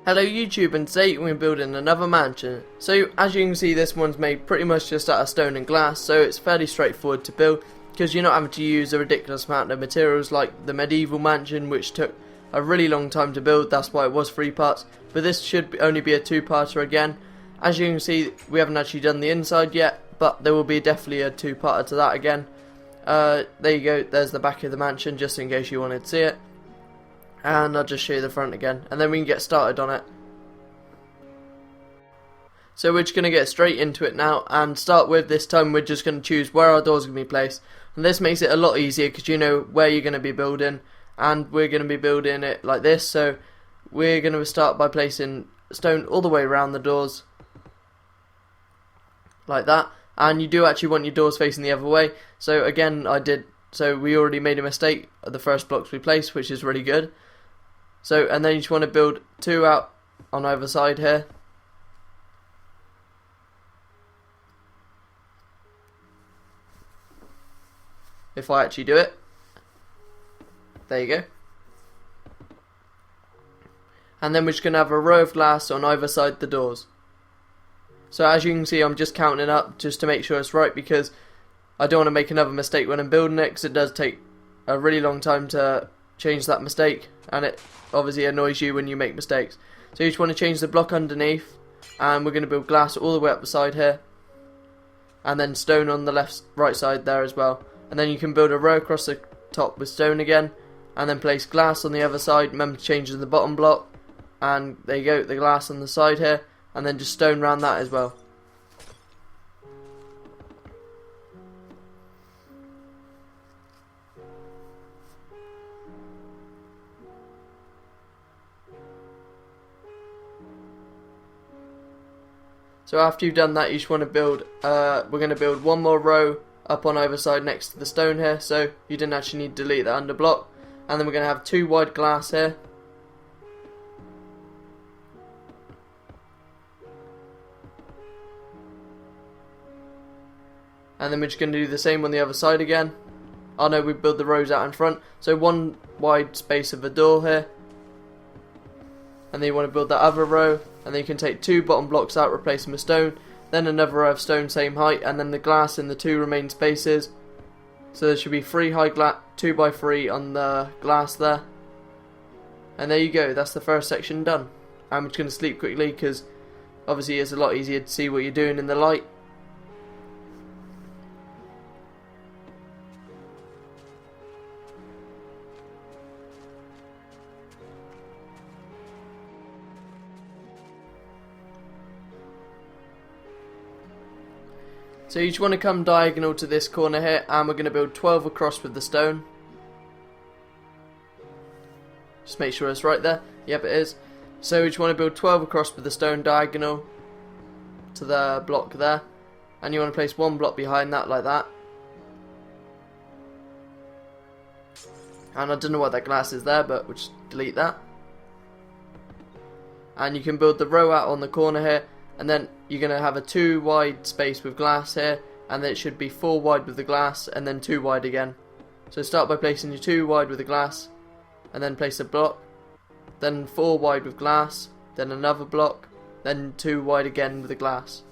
Hello YouTube, and today we're building another mansion. So as you can see, this one's made pretty much just out of stone and glass, so it's fairly straightforward to build because you're not having to use a ridiculous amount of materials like the medieval mansion, which took a really long time to build. That's why it was 3 parts, but this should only be a 2-parter again. As you can see, we haven't actually done the inside yet, but there will be definitely a 2-parter to that again. There you go, there's the back of the mansion just in case you wanted to see it. And I'll just show you the front again, and then we can get started on it. So we're just going to get straight into it now, and start with, this time we're just going to choose where our doors are going to be placed. And this makes it a lot easier because you know where you're going to be building, and we're going to be building it like this. So we're going to start by placing stone all the way around the doors, like that. And you do actually want your doors facing the other way. So again, so we already made a mistake at the first blocks we placed, which is really good. So, and then you just want to build 2 out on either side here. If I actually do it. There you go. And then we're just going to have a row of glass on either side the doors. So as you can see, I'm just counting up just to make sure it's right, because I don't want to make another mistake when I'm building it, because it does take a really long time to change that mistake, and it obviously annoys you when you make mistakes. So you just want to change the block underneath, and we're going to build glass all the way up the side here, and then stone on the right side there as well. And then you can build a row across the top with stone again, and then place glass on the other side. Remember to change the bottom block, and there you go, the glass on the side here, and then just stone around that as well. So after you've done that, you just want to build, we're going to build one more row up on either side next to the stone here, so you didn't actually need to delete that under block. And then we're going to have 2 wide glass here. And then we're just going to do the same on the other side again. Oh no, we build the rows out in front. So 1 wide space of a door here. And then you want to build that other row, and then you can take 2 bottom blocks out, replace them with stone, then another row of stone same height, and then the glass in the 2 remaining spaces. So there should be 3 high 2x3 on the glass there. And there you go, that's the first section done. I'm just going to sleep quickly because obviously it's a lot easier to see what you're doing in the light. So you just want to come diagonal to this corner here, and we're going to build 12 across with the stone. Just make sure it's right there. Yep, it is. So we just want to build 12 across with the stone diagonal to the block there. And you want to place 1 block behind that like that. And I don't know what that glass is there, but we'll just delete that. And you can build the row out on the corner here. And then you're going to have a 2 wide space with glass here, and then it should be 4 wide with the glass, and then 2 wide again. So start by placing your 2 wide with the glass, and then place a block, then 4 wide with glass, then another block, then 2 wide again with the glass.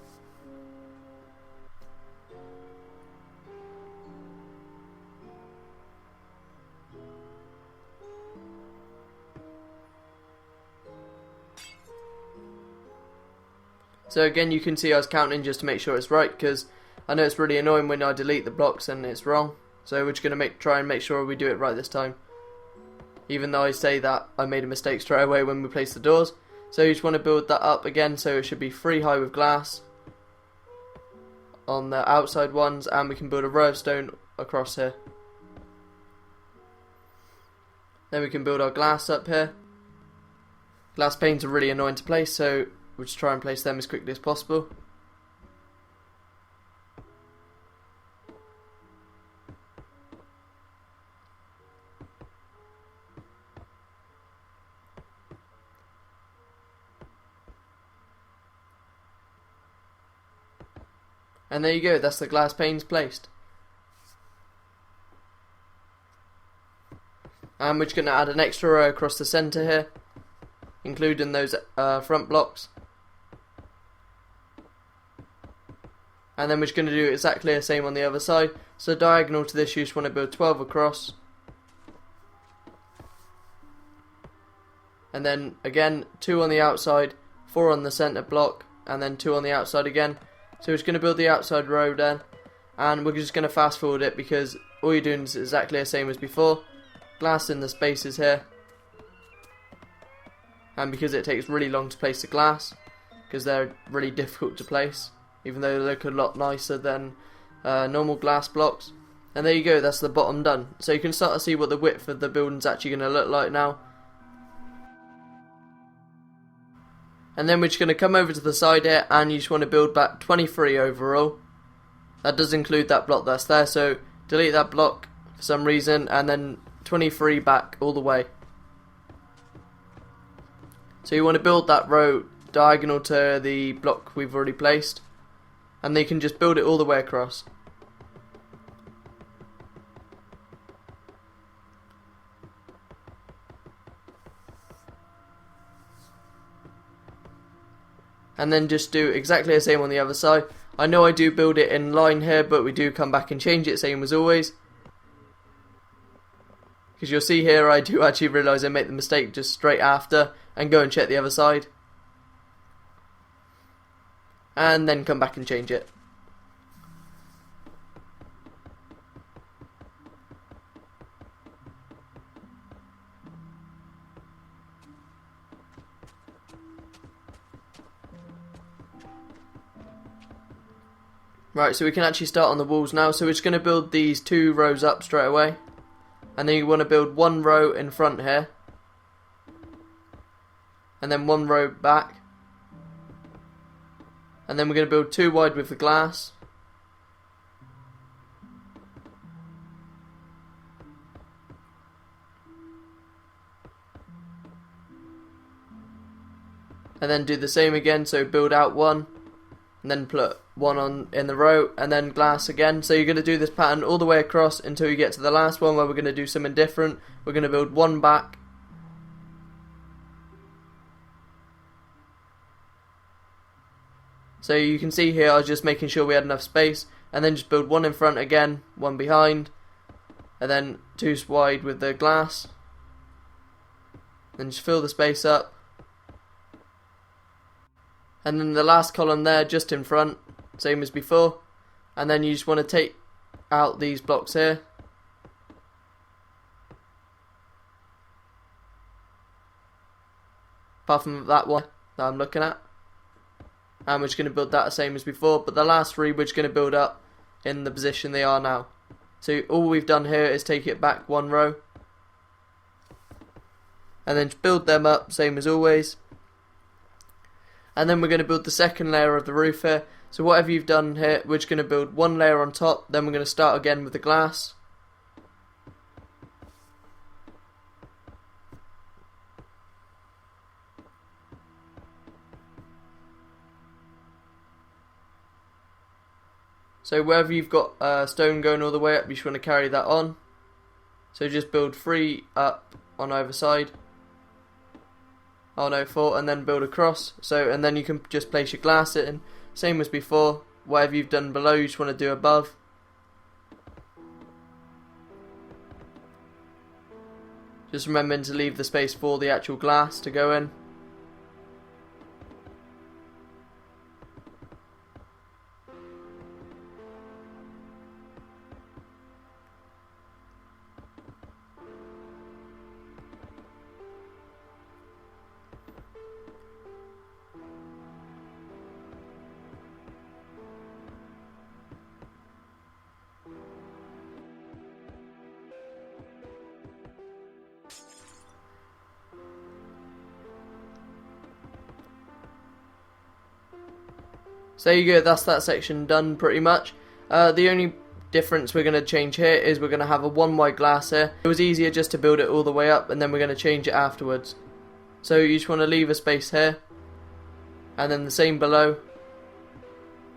So again, you can see I was counting just to make sure it's right, because I know it's really annoying when I delete the blocks and it's wrong. So we're just going to try and make sure we do it right this time. Even though I say that I made a mistake straight away when we placed the doors. So you just want to build that up again, so it should be 3 high with glass on the outside ones, and we can build a row of stone across here. Then we can build our glass up here. Glass panes are really annoying to place, so we'll just try and place them as quickly as possible. And there you go, that's the glass panes placed. And we're just going to add an extra row across the centre here. including those front blocks. And then we're just going to do exactly the same on the other side. So diagonal to this, you just want to build 12 across. And then again 2 on the outside, 4 on the centre block, and then 2 on the outside again. So we're just going to build the outside row then, and we're just going to fast forward it because all you're doing is exactly the same as before. Glass in the spaces here, and because it takes really long to place the glass, because they're really difficult to place, even though they look a lot nicer than normal glass blocks. And there you go, that's the bottom done. So you can start to see what the width of the building's actually going to look like now. And then we're just going to come over to the side here, and you just want to build back 23 overall. That does include that block that's there, so delete that block for some reason, and then 23 back all the way. So you want to build that row diagonal to the block we've already placed, and then you can just build it all the way across. And then just do exactly the same on the other side. I know I do build it in line here, but we do come back and change it, same as always. Because you'll see here, I do actually realise I made the mistake just straight after, and go and check the other side. And then come back and change it. Right, so we can actually start on the walls now. So we're just going to build these 2 rows up straight away. And then you want to build 1 row in front here. And then 1 row back. And then we're going to build 2 wide with the glass. And then do the same again, so build out 1. And then put 1 on in the row, and then glass again. So you're going to do this pattern all the way across until you get to the last one where we're going to do something different. We're going to build 1 back, so you can see here I was just making sure we had enough space, and then just build 1 in front again, 1 behind, and then 2 wide with the glass. Then just fill the space up. And then the last column there, just in front, same as before. And then you just want to take out these blocks here. Apart from that one that I'm looking at. And we're just going to build that the same as before. But the last 3 we're just going to build up in the position they are now. So all we've done here is take it back 1 row. And then just build them up, same as always. And then we're going to build the second layer of the roof here. So whatever you've done here, we're just going to build 1 layer on top. Then we're going to start again with the glass. So wherever you've got stone going all the way up, you just want to carry that on. So just build 3 up on either side. Oh no, 4, and then build across. So, and then you can just place your glass in, same as before. Whatever you've done below, you just want to do above. Just remembering to leave the space for the actual glass to go in. So there you go, that's that section done pretty much. The only difference we're going to change here is we're going to have a 1 wide glass here. It was easier just to build it all the way up, and then we're going to change it afterwards. So you just want to leave a space here, and then the same below.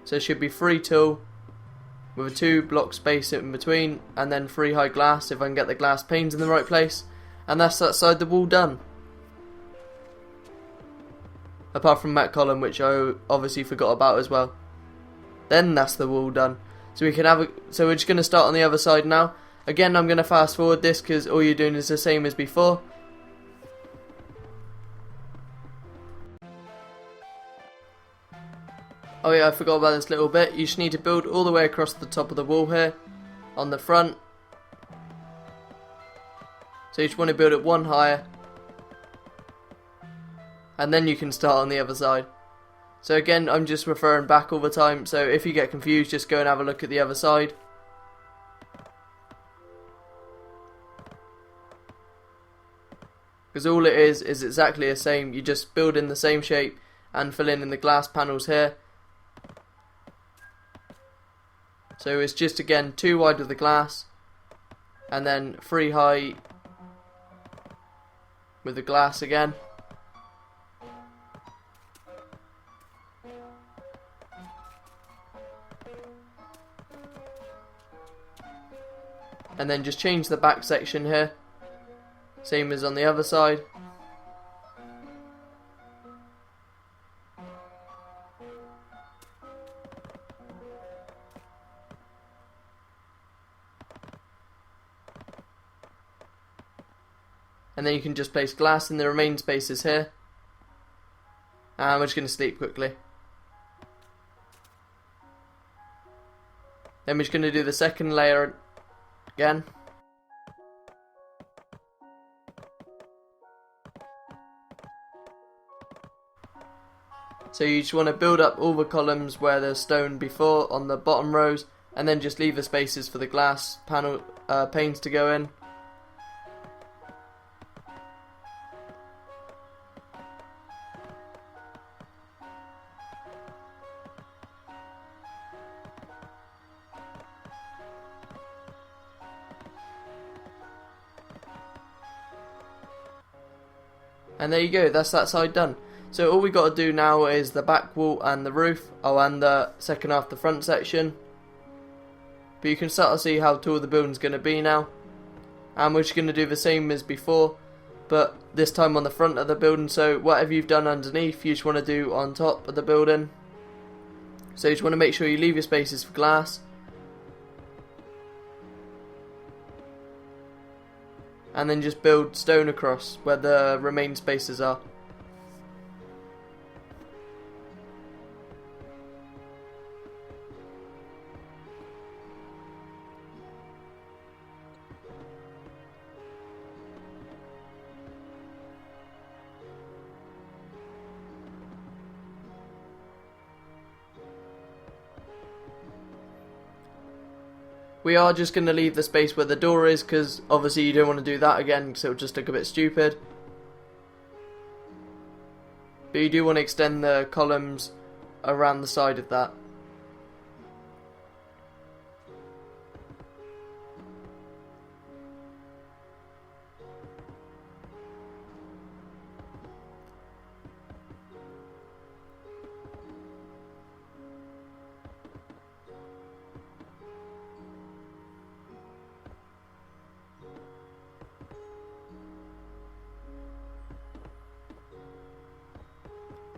So it should be 3 tall with a 2 block space in between, and then 3 high glass if I can get the glass panes in the right place. And that's that side of the wall done. apart from that column, which I obviously forgot about as well. Then that's the wall done. So we can have so we're just going to start on the other side now. Again, I'm going to fast forward this because all you're doing is the same as before. Oh yeah, I forgot about this little bit. You just need to build all the way across the top of the wall here, on the front. So you just want to build it one higher, and then you can start on the other side. So again, I'm just referring back all the time, so if you get confused, just go and have a look at the other side. Because all it is exactly the same. You just build in the same shape and fill in the glass panels here. So it's just again 2 wide with the glass, and then 3 high with the glass again. And then just change the back section here, same as on the other side. And then you can just place glass in the remaining spaces here. And we're just going to sleep quickly. Then we're just going to do the second layer again. So you just want to build up all the columns where there's stone before on the bottom rows, and then just leave the spaces for the glass panel panes to go in. And there you go, that's that side done. So all we got to do now is the back wall and the roof, and the second half, the front section. But you can start to see how tall the building's going to be now. And we're just going to do the same as before, but this time on the front of the building. So whatever you've done underneath, you just want to do on top of the building. So you just want to make sure you leave your spaces for glass. And then just build stone across where the remaining spaces are. We are just going to leave the space where the door is, because obviously you don't want to do that again because it will just look a bit stupid. But you do want to extend the columns around the side of that.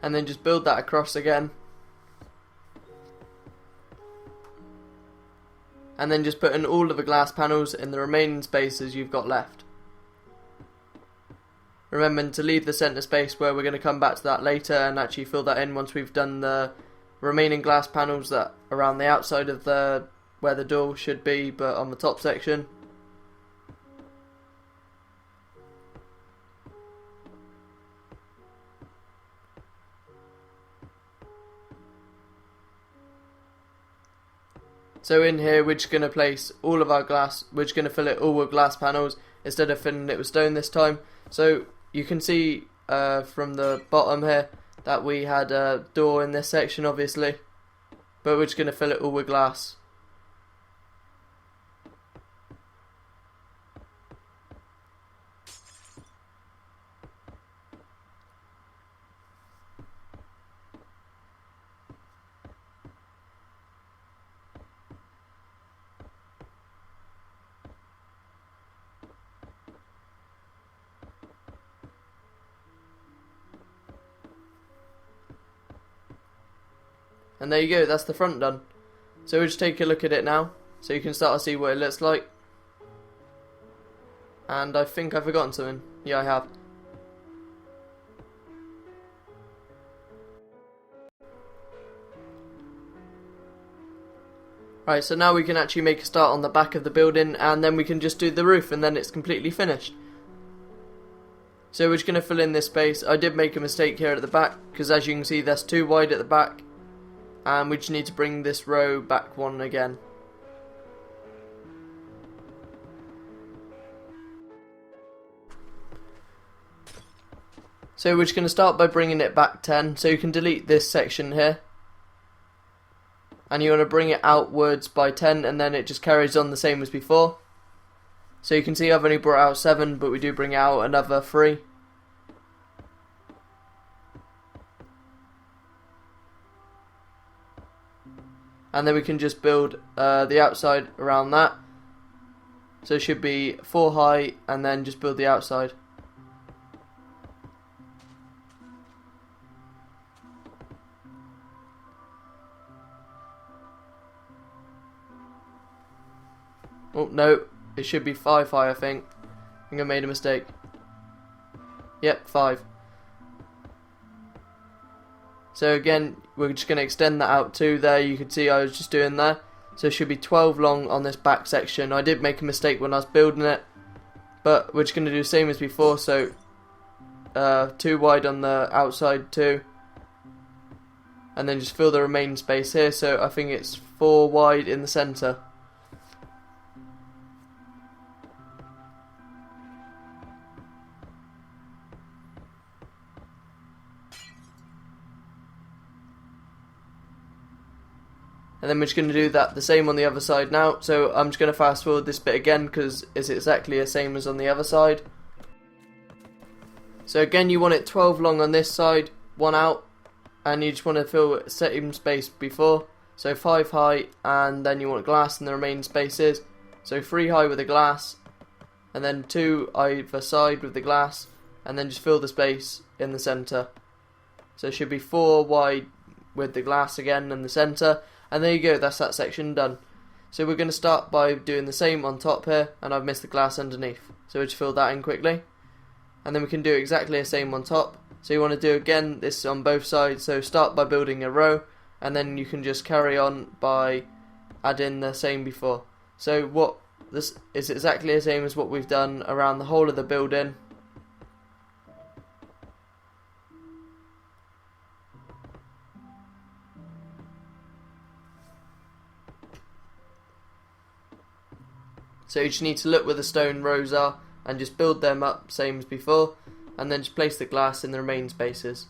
And then just build that across again. And then just put in all of the glass panels in the remaining spaces you've got left. Remembering to leave the centre space, where we're going to come back to that later and actually fill that in once we've done the remaining glass panels that are around the outside of the where the door should be, but on the top section. So in here we're just going to place all of our glass, we're just going to fill it all with glass panels instead of filling it with stone this time. So you can see from the bottom here that we had a door in this section obviously, but we're just going to fill it all with glass. And there you go, that's the front done. So we'll just take a look at it now, so you can start to see what it looks like. And I think I've forgotten something. Yeah, I have. Right, so now we can actually make a start on the back of the building, and then we can just do the roof, and then it's completely finished. So we're just going to fill in this space. I did make a mistake here at the back, because as you can see that's too wide at the back, and we just need to bring this row back one again. So we're just going to start by bringing it back 10, so you can delete this section here. And you want to bring it outwards by 10, and then it just carries on the same as before. So you can see I've only brought out 7, but we do bring out another 3. And then we can just build the outside around that. So it should be 4 high, and then just build the outside. Oh no, it should be 5 high, I think. I think I made a mistake. Yep, 5. So again, we're just going to extend that out to there. You can see I was just doing there. So it should be 12 long on this back section. I did make a mistake when I was building it, but we're just going to do the same as before. So 2 wide on the outside too, and then just fill the remaining space here. So I think it's 4 wide in the centre. And then we're just going to do that the same on the other side now. So I'm just going to fast forward this bit again because it's exactly the same as on the other side. So again, you want it 12 long on this side, 1 out, and you just want to fill same space before. So 5 high, and then you want glass in the remaining spaces. So 3 high with the glass, and then 2 either side with the glass, and then just fill the space in the centre. So it should be 4 wide with the glass again in the centre. And there you go, that's that section done. So we're going to start by doing the same on top here, and I've missed the glass underneath. So we'll just fill that in quickly. And then we can do exactly the same on top. So you want to do again this on both sides, so start by building a row, and then you can just carry on by adding the same before. So what this is exactly the same as what we've done around the whole of the building. So you just need to look where the stone rows are and just build them up same as before, and then just place the glass in the remaining spaces.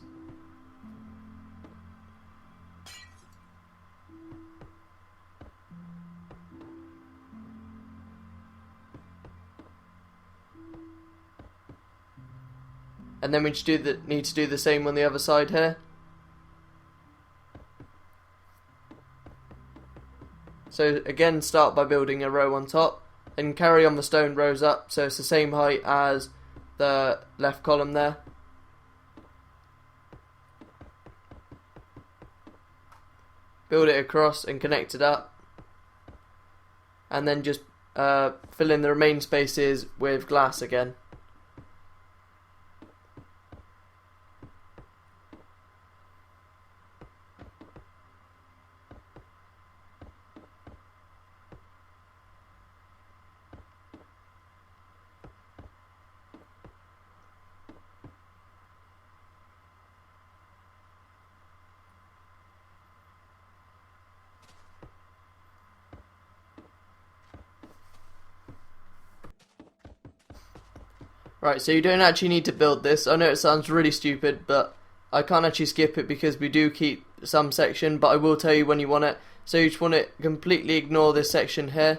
And then we just need to do the same on the other side here. So again, start by building a row on top, and carry on the stone rows up so it's the same height as the left column there. Build it across and connect it up, and then just fill in the remaining spaces with glass again. Right, so you don't actually need to build this. I know it sounds really stupid, but I can't actually skip it because we do keep some section, but I will tell you when you want it. So you just want to completely ignore this section here.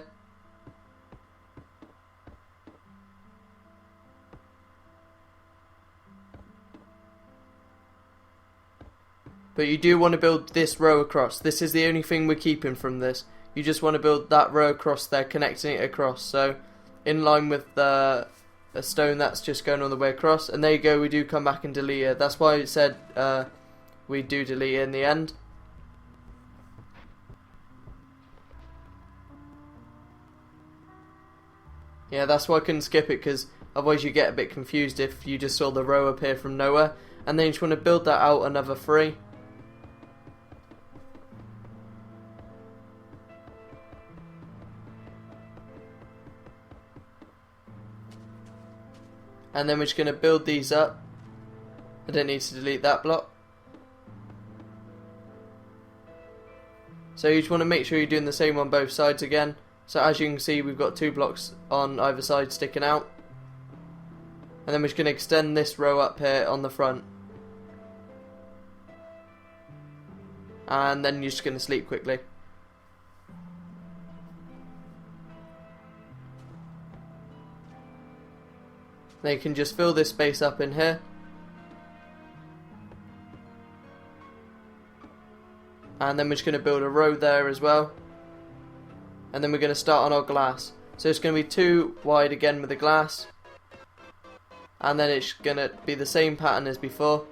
But you do want to build this row across. This is the only thing we're keeping from this. You just want to build that row across there, connecting it across. So in line with the stone that's just going all the way across. And there you go, we do come back and delete it. That's why it said we do delete it in the end. Yeah, that's why I couldn't skip it, because otherwise you get a bit confused if you just saw the row appear from nowhere. And then you just want to build that out another 3. And then we're just going to build these up. I don't need to delete that block. So you just want to make sure you're doing the same on both sides again. So as you can see, we've got 2 blocks on either side sticking out. And then we're just going to extend this row up here on the front. And then you're just going to sleep quickly. Then you can just fill this space up in here. And then we're just going to build a row there as well. And then we're going to start on our glass. So it's going to be 2 wide again with the glass. And then it's going to be the same pattern as before.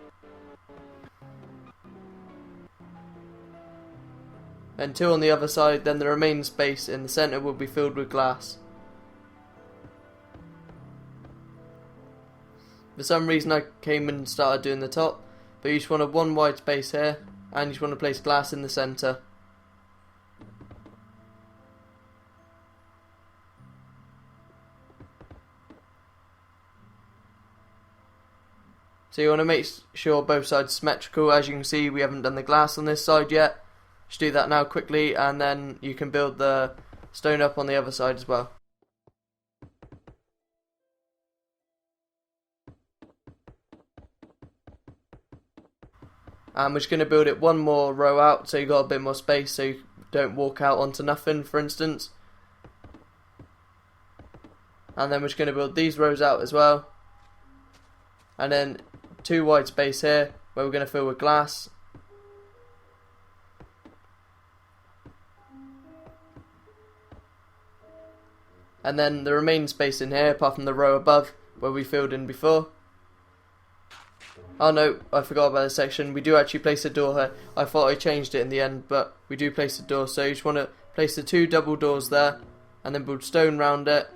And 2 on the other side, then the remaining space in the centre will be filled with glass. For some reason I came and started doing the top, but you just want a 1 wide space here, and you just want to place glass in the centre. So you want to make sure both sides are symmetrical. As you can see, we haven't done the glass on this side yet. Just do that now quickly, and then you can build the stone up on the other side as well. And we're just going to build it 1 more row out, so you got a bit more space, so you don't walk out onto nothing, for instance. And then we're just going to build these rows out as well. And then 2 wide space here, where we're going to fill with glass. And then the remaining space in here, apart from the row above, where we filled in before. Oh no, I forgot about this section. We do actually place a door here. I thought I changed it in the end, but we do place a door. So you just want to place the 2 double doors there, and then build stone round it,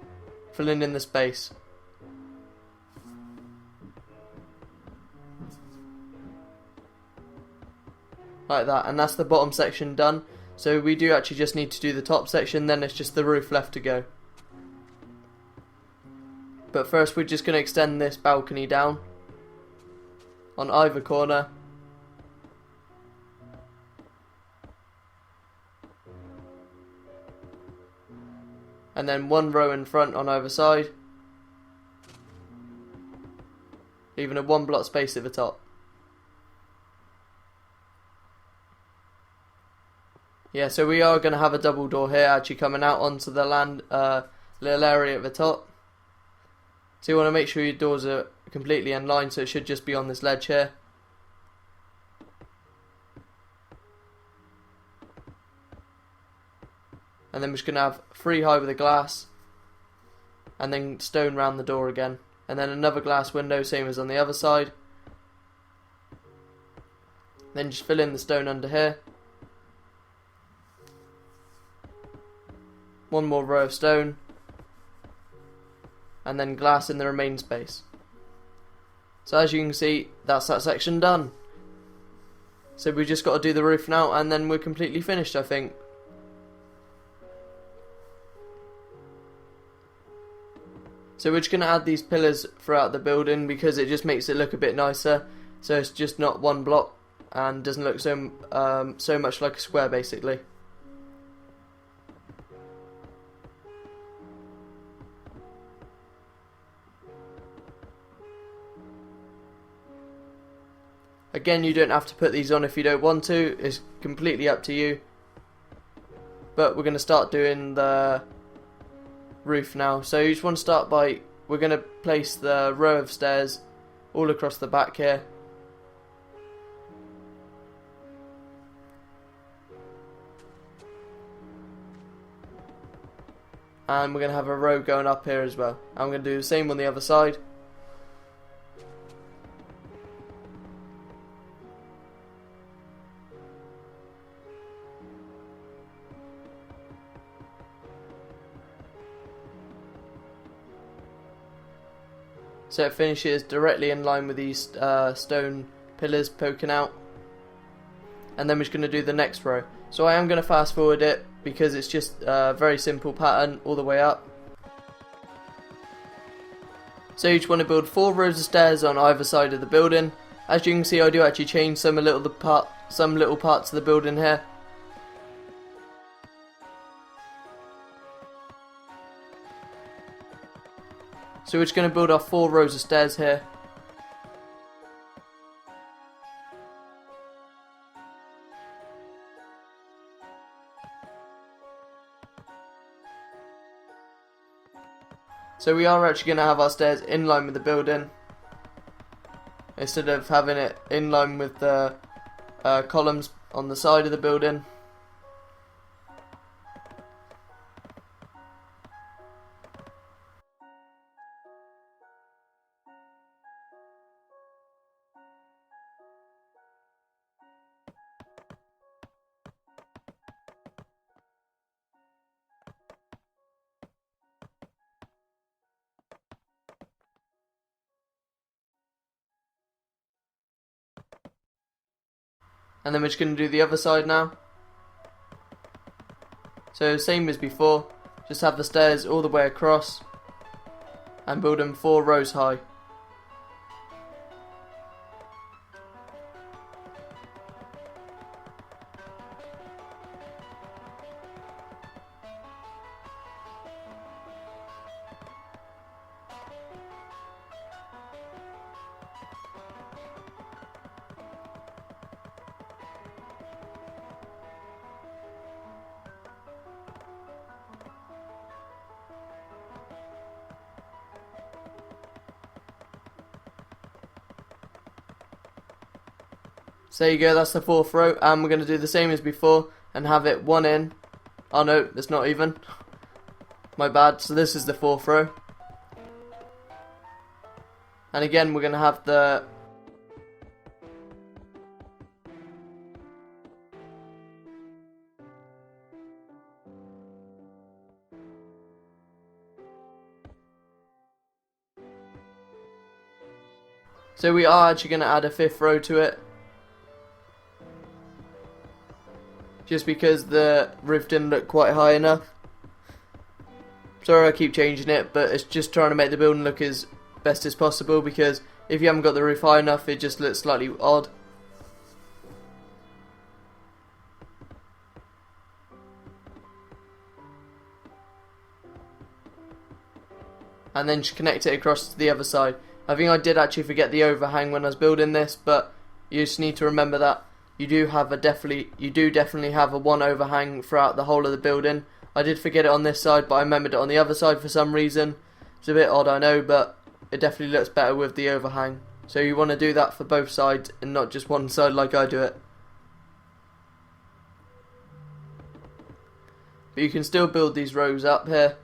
filling in the space. Like that, and that's the bottom section done. So we do actually just need to do the top section, then it's just the roof left to go. But first we're just going to extend this balcony down on either corner. And then 1 row in front on either side. Leaving a 1 block space at the top. Yeah, so we are going to have a double door here actually coming out onto the land little area at the top. So you want to make sure your doors are completely in line, so it should just be on this ledge here. And then we're just going to have 3 high with a glass, and then stone round the door again, and then another glass window same as on the other side. Then just fill in the stone under here. 1 more row of stone, and then glass in the remaining space. So as you can see, that's that section done. So we've just got to do the roof now, and then we're completely finished, I think. So we're just going to add these pillars throughout the building because it just makes it look a bit nicer. So it's just not 1 block and doesn't look so much like a square basically. Again, you don't have to put these on if you don't want to, it's completely up to you. But we're going to start doing the roof now. So you just want to start by, we're going to place the row of stairs all across the back here. And we're going to have a row going up here as well. I'm going to do the same on the other side. so it finishes directly in line with these stone pillars poking out. And then we're just going to do the next row. So I am going to fast forward it because it's just a very simple pattern all the way up. So you just want to build 4 rows of stairs on either side of the building. As you can see, I do actually change some little parts of the building here. So we're just going to build our 4 rows of stairs here. So we are actually going to have our stairs in line with the building, instead of having it in line with the columns on the side of the building. And then we're just going to do the other side now. So same as before, just have the stairs all the way across and build them 4 rows high. So there you go, that's the 4th row, and we're going to do the same as before and have it 1 in. Oh no, it's not even. My bad. So this is the 4th row. And again, we're going to have the So we are actually going to add a 5th row to it, just because the roof didn't look quite high enough. Sorry I keep changing it, but it's just trying to make the building look as best as possible, because if you haven't got the roof high enough it just looks slightly odd. And then just connect it across to the other side. I think I did actually forget the overhang when I was building this, but you just need to remember that you do definitely have a 1 overhang throughout the whole of the building. I did forget it on this side, but I remembered it on the other side for some reason. It's a bit odd, I know, but it definitely looks better with the overhang. So you want to do that for both sides and not just one side like I do it. But you can still build these rows up here.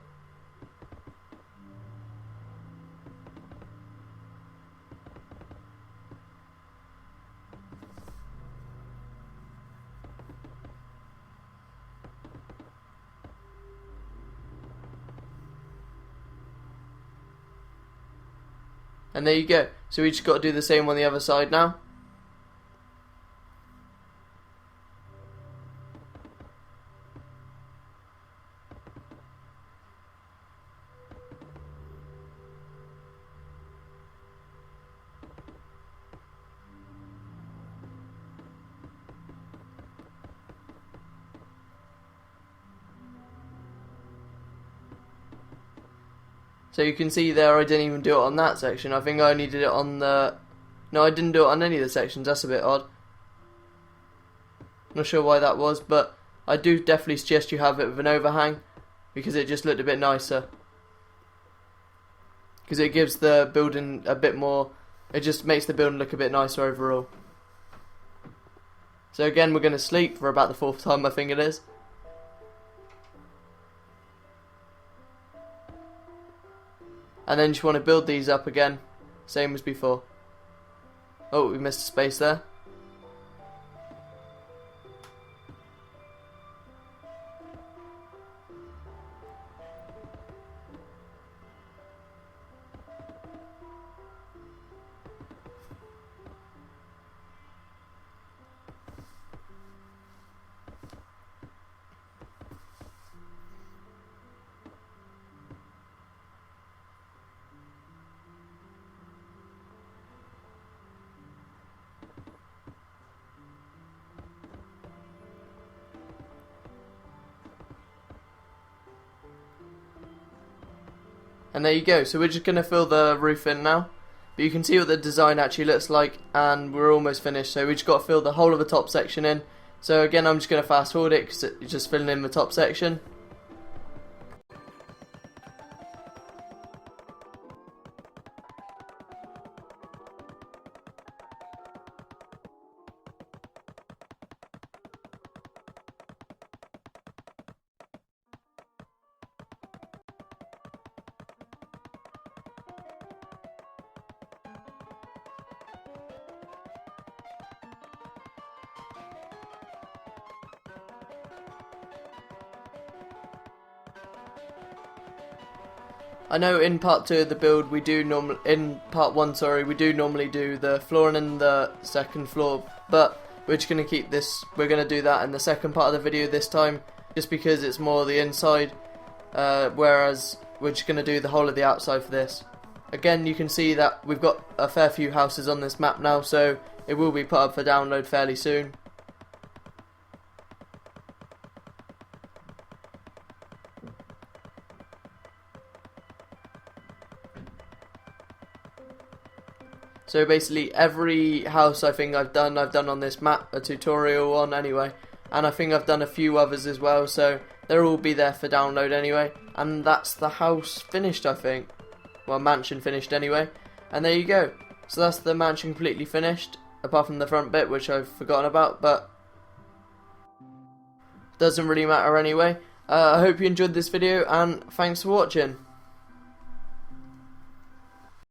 And there you go. So we just got to do the same on the other side now. So you can see there I didn't even do it on that section. I think I only did it on the... No, I didn't do it on any of the sections. That's a bit odd. Not sure why that was, but I do definitely suggest you have it with an overhang, because it just looked a bit nicer. Because it gives the building a bit more... It just makes the building look a bit nicer overall. So again, we're going to sleep for about the 4th time, I think it is. And then you just want to build these up again, same as before. Oh, we missed a space there. And there you go. So we're just going to fill the roof in now. But you can see what the design actually looks like, and we're almost finished. So we just got to fill the whole of the top section in. So again, I'm just going to fast forward it because it's just filling in the top section. I know in part 2 of the build we do in part 1 we do normally do the flooring in the second floor, but we're just going to keep this, we're going to do that in the second part of the video this time, just because it's more the inside, whereas we're just going to do the whole of the outside for this. Again, you can see that we've got a fair few houses on this map now, so it will be put up for download fairly soon. So basically every house I think I've done on this map a tutorial on anyway, and I think I've done a few others as well, so they'll all be there for download anyway. And that's the house finished, I think. Well, mansion finished anyway. And there you go. So that's the mansion completely finished, apart from the front bit which I've forgotten about, but doesn't really matter anyway. I hope you enjoyed this video, and thanks for watching.